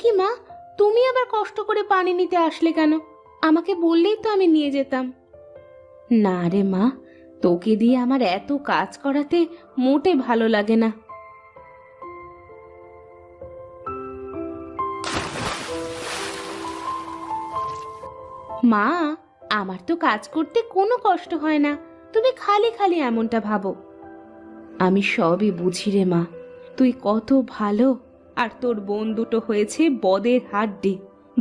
কি মা, তুমি আবার কষ্ট করে পানি নিতে আসলে কেন? আমাকে বললেই তো আমি নিয়ে যেতাম। না রে মা, তোকে দিয়ে আমার এত কাজ করাতে মোটে ভালো লাগে না। মা, আমার তো কাজ করতে কোনো কষ্ট হয় না, তুমি খালি খালি এমনটা ভাবো। আমি সবই বুঝি রে মা, তুই কত ভালো। আর তোর বোন দুটো হয়েছে বদের হাড্ডি।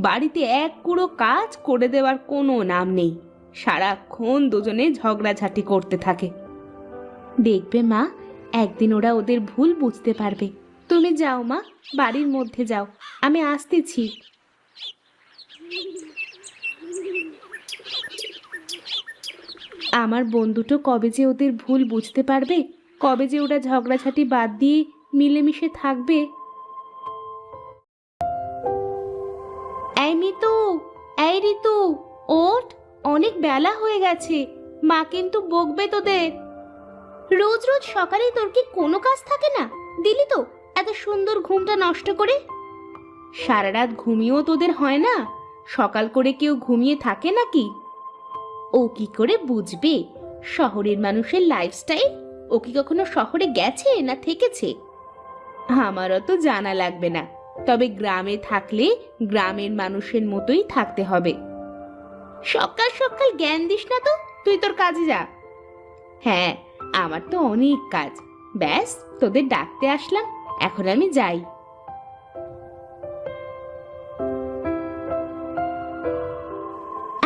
বাড়িতে এক কুড়ো কাজ করে দেওয়ার কোনো নাম নেই, সারাক্ষণ দুজনে ঝগড়াঝাটি করতে থাকে। দেখবে মা, একদিন ওরা ওদের ভুল বুঝতে পারবে। তুমি যাও মা, বাড়ির মধ্যে যাও, আমি আসতেছি। আমার বন্ধুটো কবে যে ওদের ভুল বুঝতে পারবে, কবে যে ওরা ঝগড়াঝাটি বাদ দিয়ে মিলেমিশে থাকবে। এই মিতু, এই ঋতু, ওঠ, অনেক বেলা হয়ে গেছে, মা কিন্তু বকবে তোদের। রোজ রোজ সকালে তোর কি কোনো কাজ থাকে না? দিলি তো এত সুন্দর ঘুমটা নষ্ট করে। সারা রাত ঘুমিয়েও তোদের হয় না? সকাল করে কেউ ঘুমিয়ে থাকে নাকি? ও কি করে বুঝবে শহরের মানুষের লাইফস্টাইল? ও কি কখনো শহরে গেছে না থেকেছে? আমারও তো জানা লাগবে না, তবে গ্রামে থাকলে গ্রামের মানুষের মতোই থাকতে হবে। সকাল সকাল জ্ঞান দিস না তো, তুই তোর কাজে যা। হ্যাঁ, আমার তো অনেক কাজ, ব্যাস তোদের ডাকতে আসলাম, এখন আমি যাই।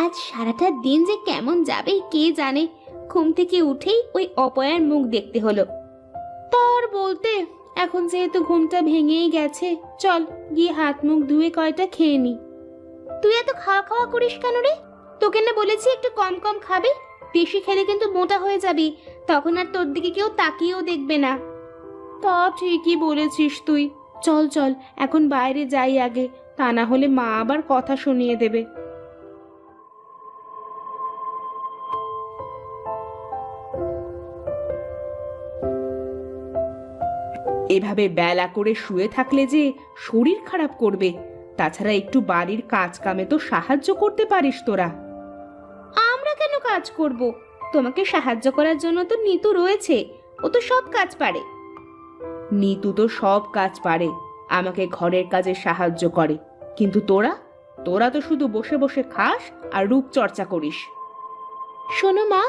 আজ সারাটা দিন যে কেমন যাবে কে জানে। ঘুম থেকে উঠেই ওই অপয়ার মুখ দেখতে হলো। তার বলতে, এখন যেহেতু ঘুমটা ভেঙেই গেছে, চল গিয়ে হাত মুখ ধুয়ে কয়টা খেয়ে নি। তুই এত খাওয়া খাওয়া করিস কেন রে? তোকে না বলেছি একটু কম কম খাবে? বেশি খেলে কিন্তু মোটা হয়ে যাবি, তখন আর তোর দিকে কেউ তাকিয়েও দেখবে না। তা ঠিকই বলেছিস তুই। চল চল, এখন বাইরে যাই আগে, তা না হলে মা আবার কথা শুনিয়ে দেবে। এভাবে বেলা করে শুয়ে থাকলে যে শরীর খারাপ করবে। তাছাড়া একটু বাড়ির কাজ কামে তো সাহায্য করতে পারিস তোরা। আমরা কেন কাজ করব? তোমাকে সাহায্য করার জন্য তো নিতু রয়েছে, ও তো সব কাজ পারে। নিতু তো সব কাজ পারে, আমাকে ঘরের কাজে সাহায্য করে, কিন্তু তোরা তোরা তো শুধু বসে বসে খাস আর রূপচর্চা করিস। শোনো মা,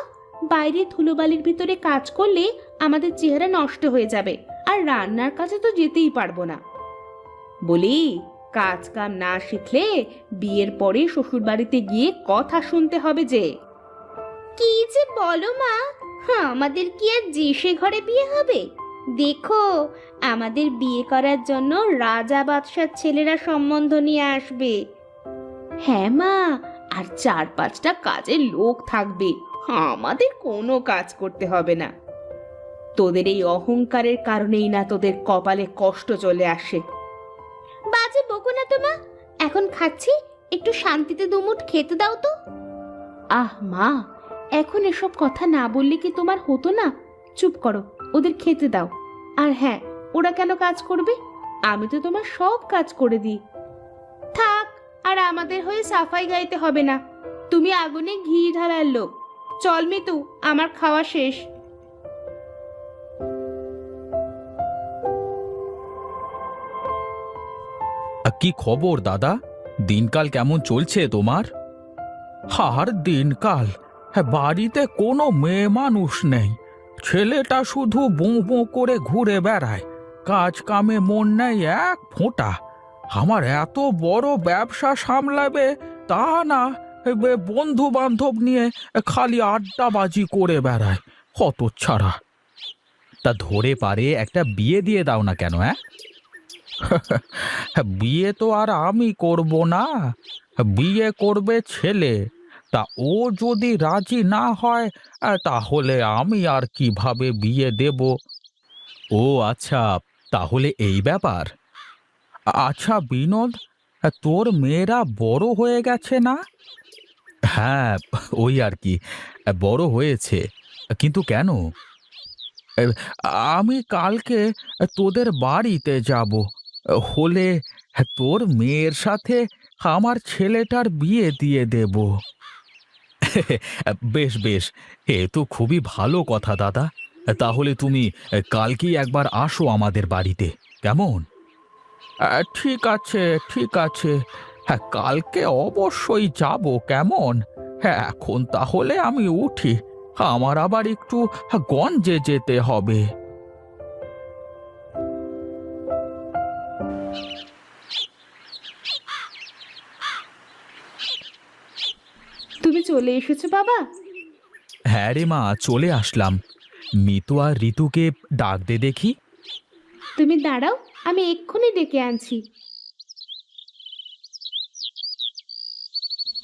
বাইরে ধুলোবালির ভিতরে কাজ করলে আমাদের চেহারা নষ্ট হয়ে যাবে, আর রান্নার কাছে তো যেতেই পারবো না। বলি, কাজ কাম না শিখলে বিয়ের পরে শ্বশুর বাড়িতে গিয়ে কথা শুনতে হবে যে। কি যে বলো মা, আমাদের কি আর যে সে ঘরে বিয়ে হবে? দেখো, আমাদের বিয়ে করার জন্য রাজা বাদশার ছেলেরা সম্বন্ধ নিয়ে আসবে। হ্যাঁ মা, আর 4-5টা কাজের লোক থাকবে, আমাদের কোনো কাজ করতে হবে না। তোদের এই অহংকারের কারণেই না তোদের কপালে কষ্ট চলে আসে। বাজে বকো না তো মা, এখন খাচ্ছি, একটু শান্তিতে দুমুঠ খেতে দাও তো। আহ মা, এখন এসব কথা না বললে কি তোমার হতো না? চুপ করো, ওদের খেতে দাও। আর হ্যাঁ, ওরা কেন কাজ করবে? আমি তো তোমার সব কাজ করে দিই। থাক, আর আমাদের হয়ে সাফাই গাইতে হবে না। তুমি আগুনে ঘি ঢালার লোক। চল মিতু, আমার খাওয়া শেষ। কি খবর দাদা? দিনকাল কেমন চলছে তোমার? আর দিনকাল, বাড়িতে কোনো মেয়ে মানুষ নেই। ছেলেটা শুধু বোঁ বোঁ করে ঘুরে বেড়ায়, কাজ কামে মন নেই এক ফোঁটা। আমার এত বড় ব্যবসা সামলাবে তা না, বন্ধু বান্ধব নিয়ে খালি আড্ডাবাজি করে বেড়ায়, হতচ্ছাড়া। তা ধরে পারে একটা বিয়ে দিয়ে দাও না কেন? বিয়ে তো আর আমি করব না, বিয়ে করবে ছেলে। তা ও যদি রাজি না হয়, তাহলে আমি আর কিভাবে বিয়ে দেব? ও আচ্ছা, তাহলে এই ব্যাপার। আচ্ছা বিনোদ, তোর মেয়েরা বড় হয়ে গেছে না? হ্যাঁ, ওই আর কি, বড় হয়েছে। কিন্তু কেন? এ, আমি কালকে তোদের বাড়িতে যাব, হলে তোর মেয়ের সাথে আমার ছেলেটার বিয়ে দিয়ে দেব। বেশ বেশ, এ তো খুবই ভালো কথা দাদা। তাহলে তুমি কালকেই একবার আসো আমাদের বাড়িতে, কেমন? ঠিক আছে, ঠিক আছে। হ্যাঁ, কালকে অবশ্যই যাব, কেমন? হ্যাঁ, এখন তাহলে আমি উঠি। আমার আবার একটু গঞ্জে যেতে হবে। তুমি চলে এসেছো বাবা? হ্যাঁ রে মা, চলে আসলাম। মিতু আর ঋতুকে ডাক দে দেখি। তুমি দাঁড়াও, আমি এক্ষুনি ডেকে আনছি।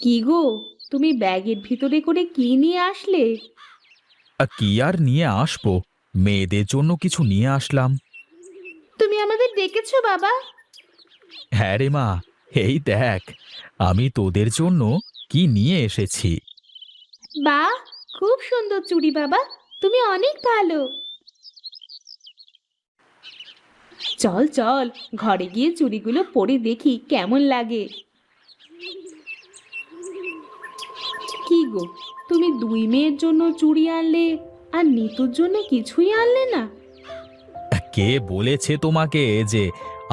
কি গো, তুমি ব্যাগের ভিতরে করে কি নিয়ে আসলে? কি আর নিয়ে আসবো, মেয়েদের জন্য কিছু নিয়ে আসলাম। তুমি আমাদের ডেকেছো বাবা? হ্যাঁ রে মা, এই দেখ আমি তোদের জন্য কি নিয়ে এসেছি। বাহ, খুব সুন্দর চুড়ি বাবা, তুমি অনেক ভালো। চল চল, ঘরে গিয়ে চুড়িগুলো পরে দেখি কেমন লাগে। কি গো, তুমি দুই মেয়ের জন্য চুড়ি আনলে আর নিতুর জন্য কিছুই আনলে না? কে বলেছে তোমাকে যে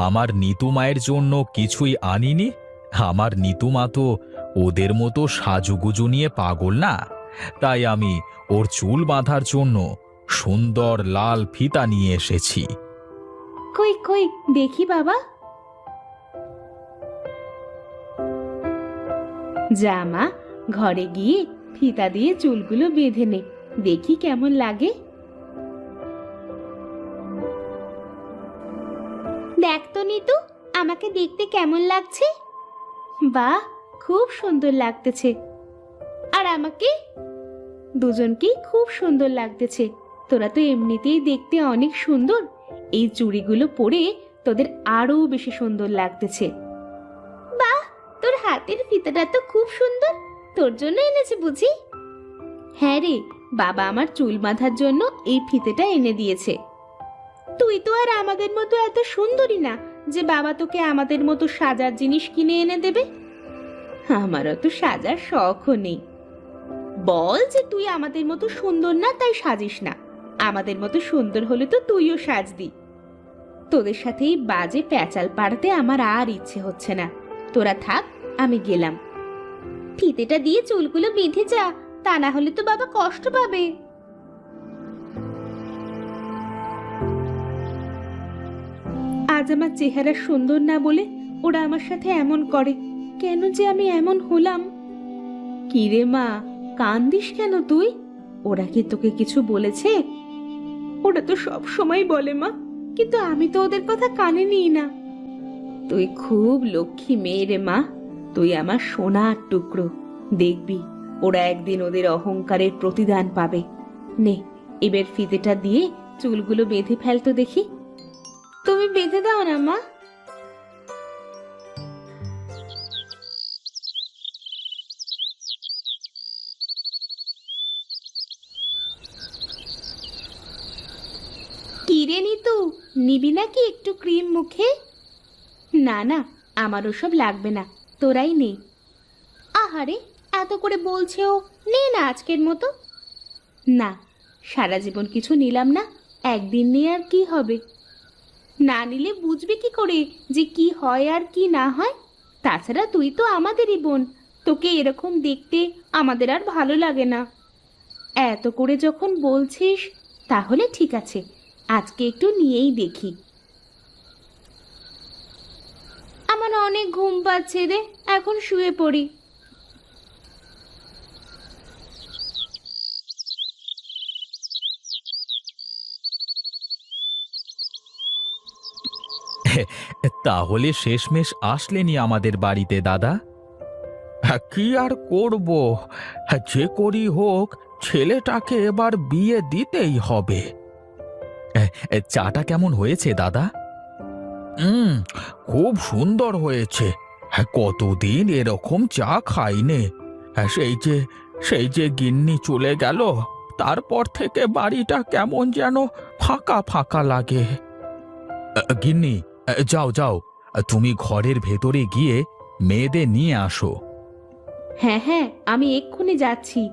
আমার নিতু মায়ের জন্য কিছুই আনিনি? আমার নিতু মা তো ওদের মতো সাজুগুজু নিয়ে পাগল না। তাই আমি ওর চুল বাঁধার জন্য সুন্দর লাল ফিতা নিয়ে এসেছি। কই কই দেখি বাবা। যা মা, ঘরে গিয়ে ফিতা দিয়ে চুলগুলো বেঁধে নে, দেখি কেমন লাগে। দেখ তো নিতু, আমাকে দেখতে কেমন লাগছে? বাহ, খুব সুন্দর লাগতেছে। আর আমাকে? দুজনকেই খুব সুন্দর লাগতেছে। তোরা তো এমনিতেই দেখতে অনেক সুন্দর, এই চুড়িগুলো পরে তোদের আরো বেশি সুন্দর লাগতেছে। বাহ, তোর হাতের ফিতাটা তো খুব সুন্দর, তোর জন্য এনেছে বুঝি? হ্যাঁ রে, বাবা আমার চুল বাঁধার জন্য এই ফিতেটা এনে দিয়েছে। তুই তো আর আমাদের মতো এত সুন্দরী না যে বাবা তোকে আমাদের মতো সাজার জিনিস কিনে এনে দেবে। আমারও তো সাজার শখও নেই। বল যে তুই আমাদের মতো সুন্দর না তাই সাজিস না, আমাদের মতো সুন্দর হলে তো তুইও সাজদি। তোদের সাথে এই বাজে প্যাচাল পাড়াতে আমার আর ইচ্ছে হচ্ছে না। তোরা থাক, আমি গেলাম। ফিতেটা দিয়ে চুলগুলো বেঁধে যা, তা না হলে তো বাবা কষ্ট পাবে। আজ আমার চেহারা সুন্দর না বলে ওরা আমার সাথে এমন করে, কেন যে আমি এমন হলাম? কি রে মা, কান্দিস কেন তুই? ওরা কি তোকে কিছু বলেছে? ওরা তো সব সময় বলে মা, কিন্তু আমি তো ওদের কথা কানে নিই না। তুই খুব লক্ষ্মী মেয়ে রে মা, তুই আমার সোনার টুকরো। দেখবি ওরা একদিন ওদের অহংকারের প্রতিদান পাবে। নে, এবার ফিতেটা দিয়ে চুলগুলো বেঁধে ফেলতো দেখি। তুমি বেঁধে দাও না মা। কিরে নিতু, নিবি নাকি একটু ক্রিম মুখে? না না, আমার ওসব লাগবে না, তোরাই নে। আহারে, এত করে বলছেও, নে না আজকের মতো। না, সারা জীবন কিছু নিলাম না, একদিন নিয়ে আর কি হবে? না নিলে বুঝবি কি করে যে কি হয় আর কি না হয়? তাছাড়া তুই তো আমাদেরই বোন, তোকে এরকম দেখতে আমাদের আর ভালো লাগে না। এত করে যখন বলছিস, তাহলে ঠিক আছে, আজকে একটু নিয়েই দেখি। আমার অনেক ঘুম পাচ্ছে রে, এখন শুয়ে পড়ি। তাহলে শেষমেশ আসলেনি আমাদের বাড়িতে দাদা? কি আর করব, যে করি হোক ছেলেটাকে এবার বিয়ে দিতেই হবে। চাটা কেমন হয়েছে দাদা? হুম, খুব সুন্দর হয়েছে। কতদিন এরকম চা খাইনে। সেই যে গিন্নি চলে গেল, তারপর থেকে বাড়িটা কেমন যেন ফাঁকা ফাঁকা লাগে। গিন্নি, যাও যাও, তুমি ঘরের ভেতরে গিয়ে মেয়েদের নিয়ে আসো। হ্যাঁ হ্যাঁ, আমি এক্ষুনি যাচ্ছি।